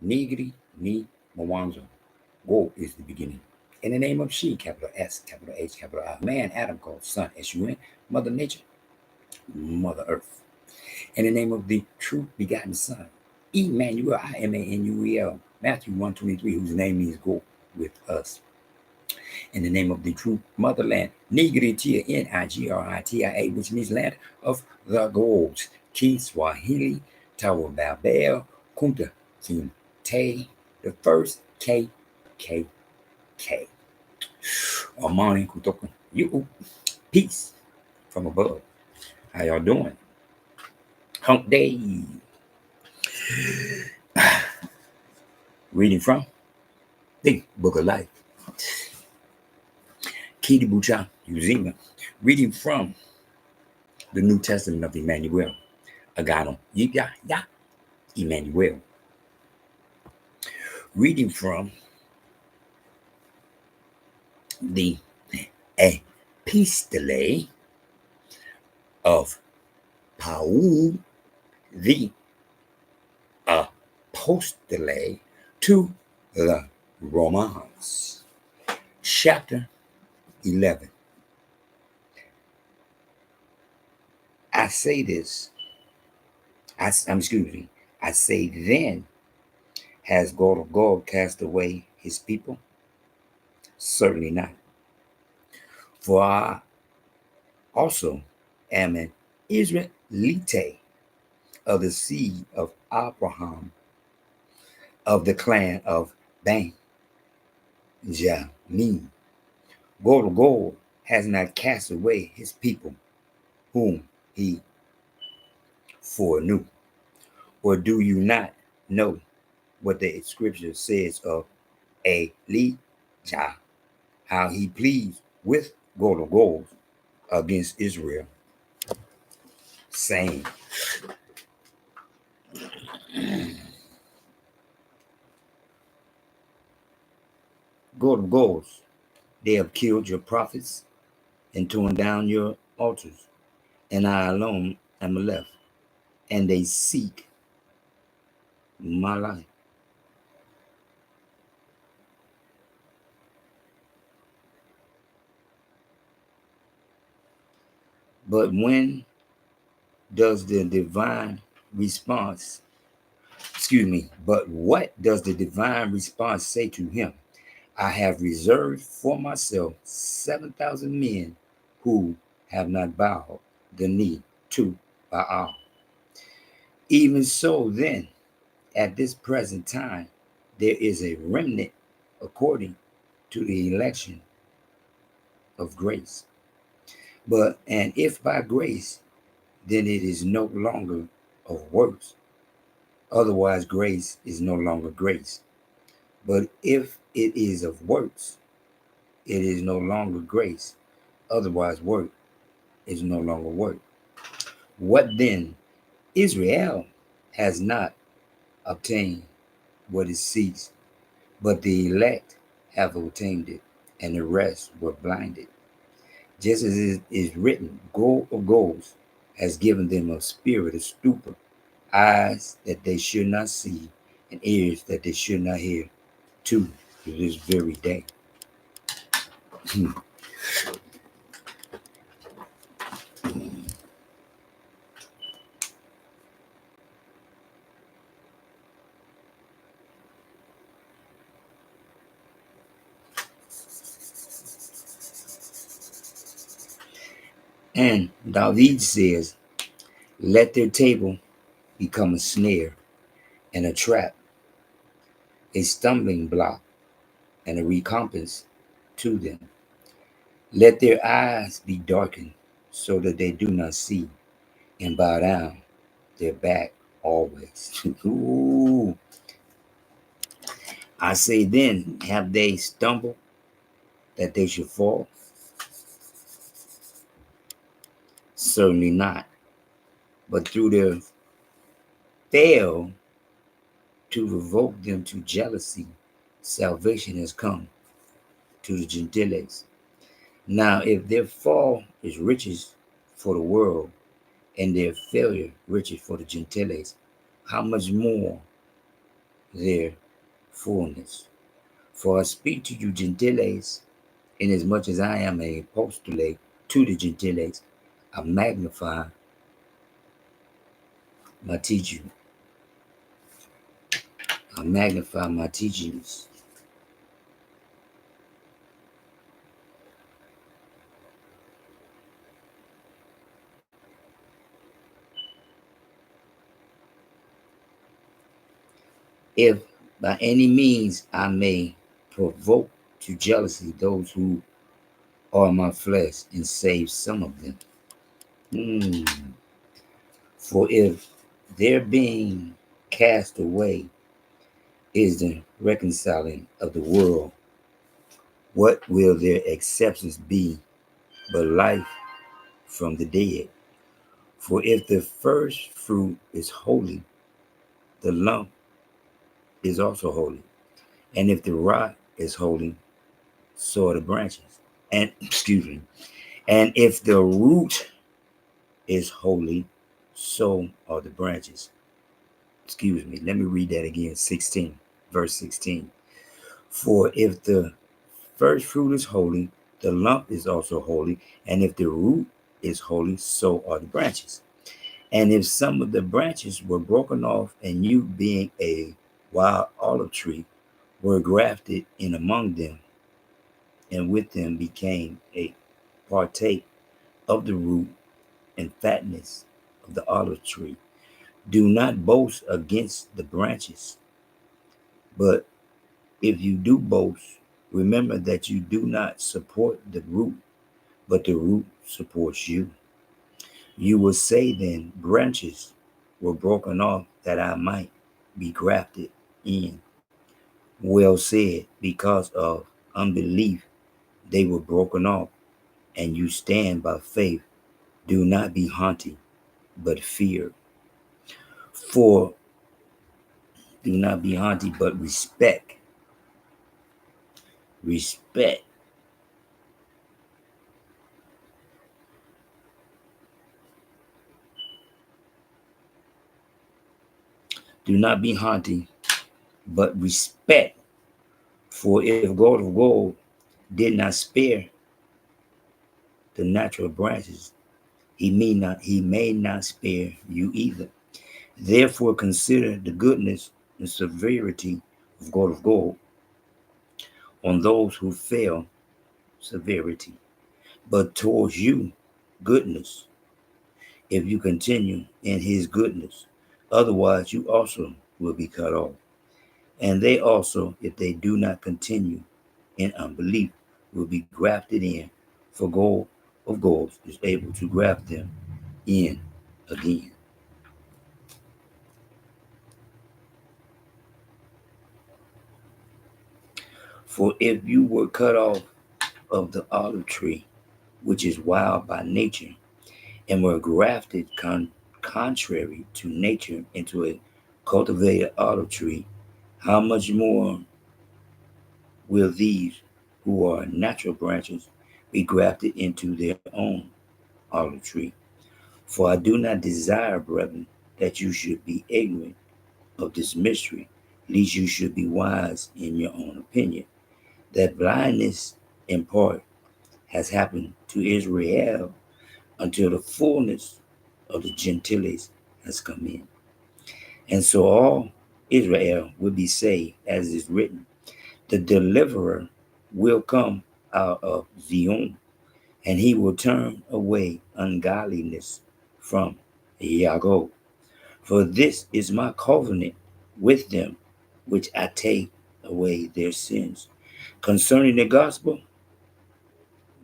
Nigri ni Mawanzo. Go is the beginning. In the name of she, capital S, capital H, capital I, man, Adam called son, S-U-N, Mother Nature, Mother Earth. In the name of the true begotten Son, Emmanuel, I-M-A-N-U-E-L, Matthew 1:23, whose name means go with us. In the name of the true motherland, Nigritia, N-I-G-R-I-T-I-A, which means land of the gods, Ki Swahili, Tower Babel, Kunta, Kim Te, the first K, K, K. Amani Kutoka, you, peace from above. How y'all doing? Hump day. Reading from the Book of Life. Kidi Bucha, Uzima. Reading from the New Testament of Emmanuel. Agano, Jipya, ya, Imanuel. Reading from the Epistole of Paul, the Apostole to the RoMans, chapter 11. I say this, I say then, has God cast away his people? Certainly not. For I also am an Israelite of the seed of Abraham, of the clan of Benjamin. God has not cast away his people, whom he foreknew. Or do you not know what the scripture says of Elijah, how he pleads with God against Israel, saying, God, they have killed your prophets and torn down your altars, and I alone am left, and they seek my life. But when does the divine response, but what does the divine response say to him? I have reserved for myself 7,000 men who have not bowed the knee to Baal. Even so, then, at this present time, there is a remnant according to the election of grace. And if by grace, then it is no longer of works. Otherwise, grace is no longer grace. But if it is of works, it is no longer grace. Otherwise, work is no longer work. What then? Israel has not obtained what it seeks, but the elect have obtained it, and the rest were blinded. Just as it is written, God of gods has given them a spirit of stupor, eyes that they should not see, and ears that they should not hear, to this very day. And David says, let their table become a snare and a trap, a stumbling block and a recompense to them. Let their eyes be darkened so that they do not see, and bow down their back always. Ooh. I say then, have they stumbled that they should fall? Certainly not. But through their fail to provoke them to jealousy, salvation has come to the Gentiles. Now, if their fall is riches for the world, and their failure riches for the Gentiles, how much more their fullness. For I speak to you, Gentiles, inasmuch as I am a postulate to the Gentiles, I my teaching. I magnify my teachings. If by any means I may provoke to jealousy those who are my flesh and save some of them. For if their being cast away is the reconciling of the world, what will their acceptance be but life from the dead? For if the first fruit is holy, the lump is also holy. And if the rock is holy, so are the branches. And excuse me. And if the root is holy, so are the branches. Excuse me. Let me read that again. 16, verse 16. For if the first fruit is holy, the lump is also holy. And if the root is holy, so are the branches. And if some of the branches were broken off, and you, being a wild olive tree, were grafted in among them, and with them became a partake of the root and fatness of the olive tree, do not boast against the branches. But if you do boast, remember that you do not support the root, but the root supports you. You will say then, branches were broken off that I might be grafted in. Well said, because of unbelief they were broken off, and you stand by faith. Do not be haughty, but fear. For do not be haughty, but respect. Respect. Do not be haughty, but respect. For if God of gold did not spare the natural branches, he may not spare you either. Therefore consider the goodness and severity of God of gold on those who fail severity, but towards you goodness, if you continue in his goodness. Otherwise you also will be cut off. And they also, if they do not continue in unbelief, will be grafted in, for God of gods is able to graft them in again. For if you were cut off of the olive tree, which is wild by nature, and were grafted contrary to nature into a cultivated olive tree, how much more will these who are natural branches be grafted into their own olive tree? For I do not desire, brethren, that you should be ignorant of this mystery, lest you should be wise in your own opinion, that blindness in part has happened to Israel until the fullness of the Gentiles has come in. And so all Israel will be saved, as is written. The deliverer will come out of Zion, and he will turn away ungodliness from Yaakov. For this is my covenant with them, which I take away their sins. Concerning the gospel,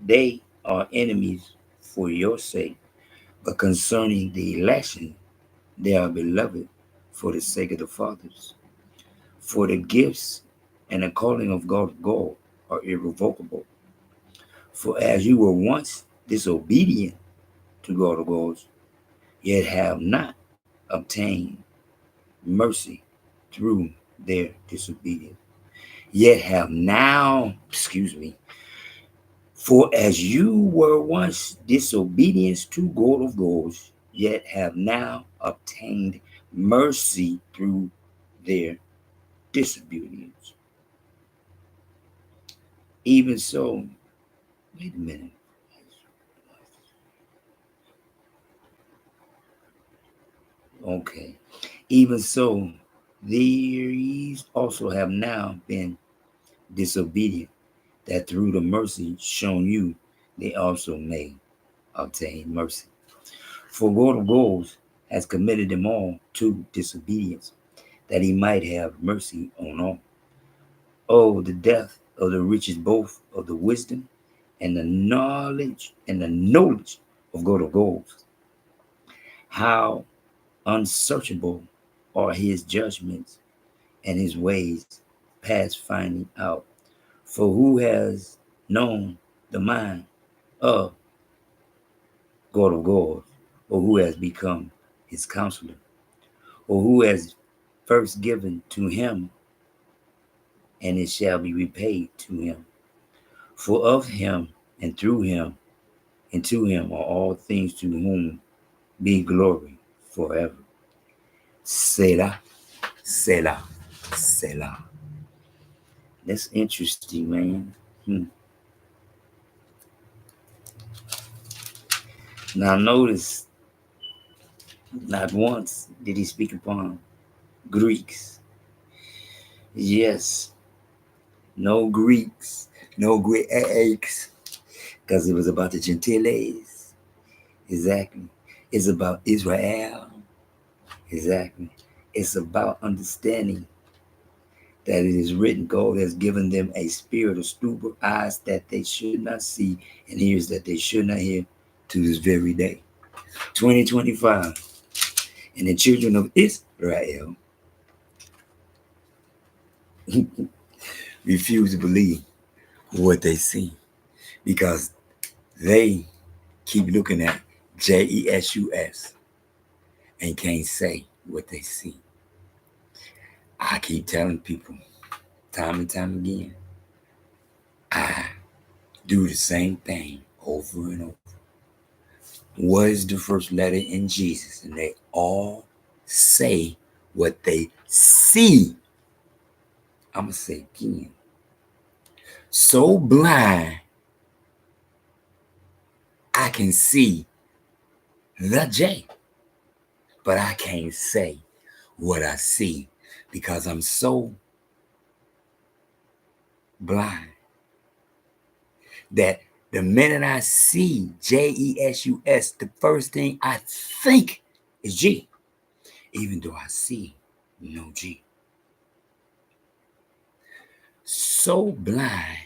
they are enemies for your sake, but concerning the election, they are beloved for the sake of the fathers. For the gifts and the calling of God are irrevocable. For as you were once disobedient to God of gods, yet have not obtained mercy through their disobedience, yet have now, for as you were once disobedient to God of gods, yet have now obtained mercy through their disobedience. Even so, wait a minute. Okay. Even so, these also have now been disobedient, that through the mercy shown you, they also may obtain mercy. For God of gods has committed them all to disobedience, that he might have mercy on all. Oh, the depth of the riches both of the wisdom and the knowledge of God of gods. How unsearchable are his judgments and his ways past finding out. For who has known the mind of God of gods, or who has become his counselor, or who has first given to him, and it shall be repaid to him? For of him, and through him, and to him are all things, to whom be glory forever. Selah, Selah, Selah. That's interesting, man. Now notice, not once did he speak upon Greeks. Yes, no Greeks, no Greeks, because it was about the Gentiles. Exactly. It's about Israel. Exactly. It's about understanding that it is written, God has given them a spirit of stupor, eyes that they should not see, and ears that they should not hear, to this very day. 2025. And the children of Israel refuse to believe what they see, because they keep looking at Jesus and can't say what they see. I keep telling people time and time again, I do the same thing over and over. What is the first letter in Jesus? And they all say what they see. I'm going to say again. So blind, I can see the J, but I can't say what I see because I'm so blind that the minute I see Jesus, the first thing I think is G, even though I see no G. So blind,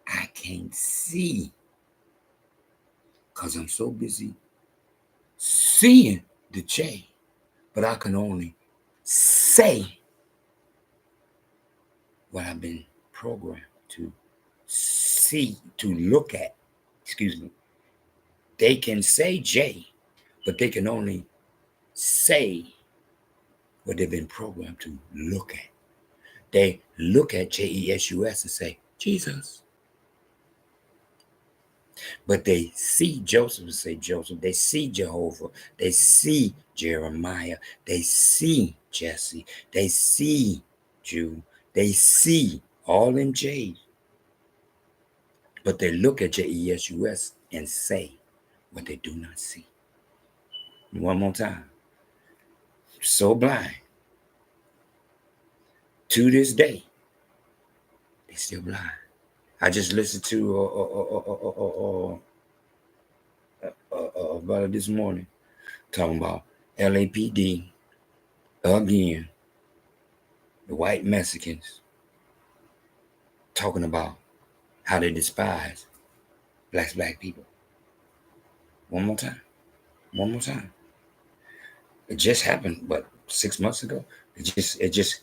I can't see because I'm so busy seeing the J, but I can only say what I've been programmed to see, to look at. Excuse me. They can say J, but they can only say what they've been programmed to look at. They look at Jesus and say, Jesus. But they see Joseph and say Joseph. They see Jehovah. They see Jeremiah. They see Jesse. They see Jude. They see all them J's. But they look at Jesus and say what they do not see. One more time. So blind. To this day, they still blind. I just listened to about it this morning, talking about LAPD again, the white Mexicans, talking about how they despise black people. One more time. One more time. It just happened, but 6 months ago. It just,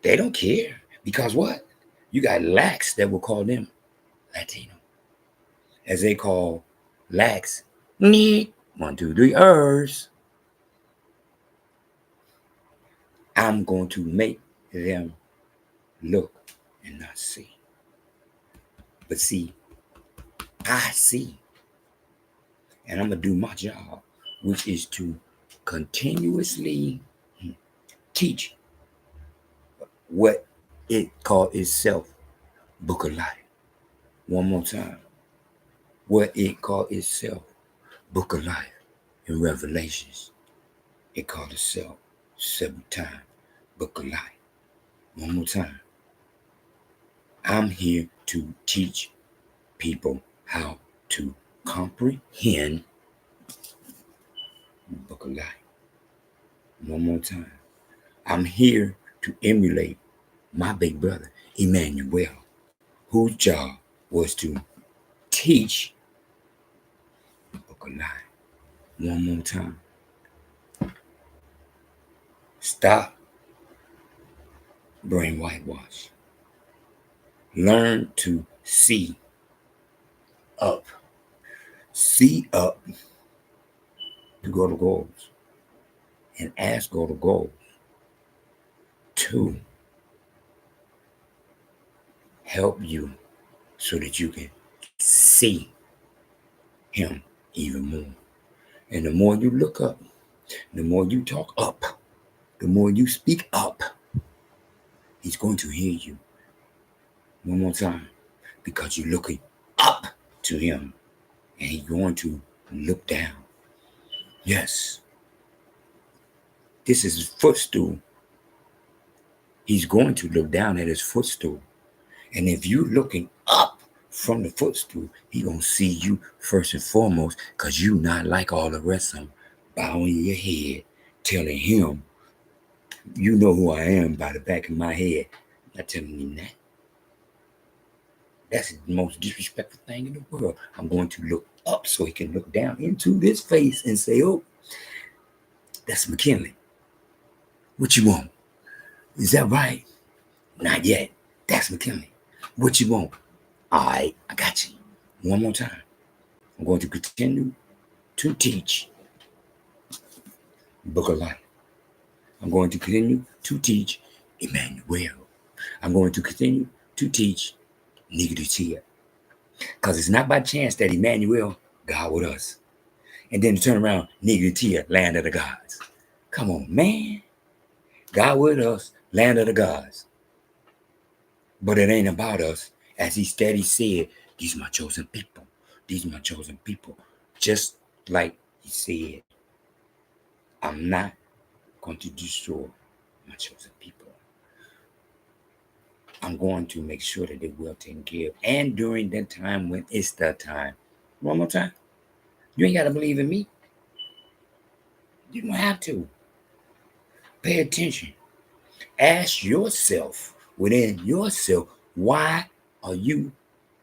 they don't care. Because what? You got lax that will call them Latino. As they call lax, need 1, 2, 3, ers. I'm going to make them look and not see. But see, I see. And I'm going to do my job, which is to continuously teach what it called itself, book of life. One more time. What it called itself, book of life. In Revelations, it called itself 7 times, book of life. One more time. I'm here to teach people how to comprehend the book of life. One more time. I'm here to emulate my big brother, Imanuel, whose job was to teach the book of life. One more time. Stop brain whitewash. Learn to see up. See up to go to goals. And ask go to goals to help you so that you can see him even more. And the more you look up, the more you talk up, the more you speak up, he's going to hear you. One more time. Because you're looking up to him and he's going to look down. Yes. This is his footstool. He's going to look down at his footstool. And if you're looking up from the footstool, he's going to see you first and foremost, because you're not like all the rest of them, bowing your head, telling him, you know who I am by the back of my head. I'm not telling him that. That's the most disrespectful thing in the world. I'm going to look up so he can look down into this face and say, oh, that's McKinley. What you want? Is that right? Not yet. That's McKinley. What you want? All right, I got you. One more time. I'm going to continue to teach the book of life. I'm going to continue to teach Imanuel. I'm going to continue to teach Jipya. Because it's not by chance that Imanuel, God with us. And then to turn around, Jipya, land of the gods. Come on, man. God with us, land of the gods. But it ain't about us. As he steady said, these are my chosen people. These are my chosen people. Just like he said, I'm not going to destroy my chosen people. I'm going to make sure that they will take care of. And during that time when it's the time. One more time. You ain't got to believe in me. You don't have to. Pay attention. Ask yourself, within yourself, why are you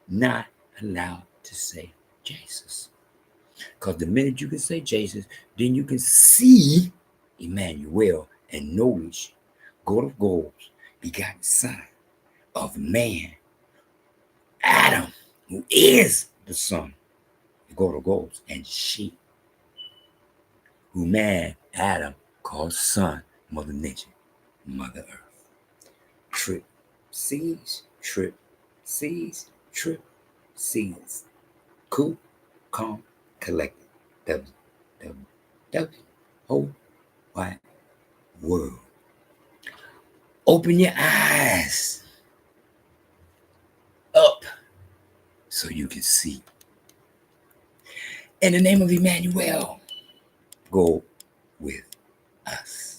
not allowed to say Jesus? Because the minute you can say Jesus, then you can see Imanuel and knowledge, God of goals, begotten Son of man, Adam, who is the Son, God of goals, and she, who man, Adam, calls Son, Mother Nature, Mother Earth. Trip seeds, trip seeds, trip seeds. Cool, calm, collected. Whole wide world. Open your eyes up so you can see. In the name of Imanuel, go with us.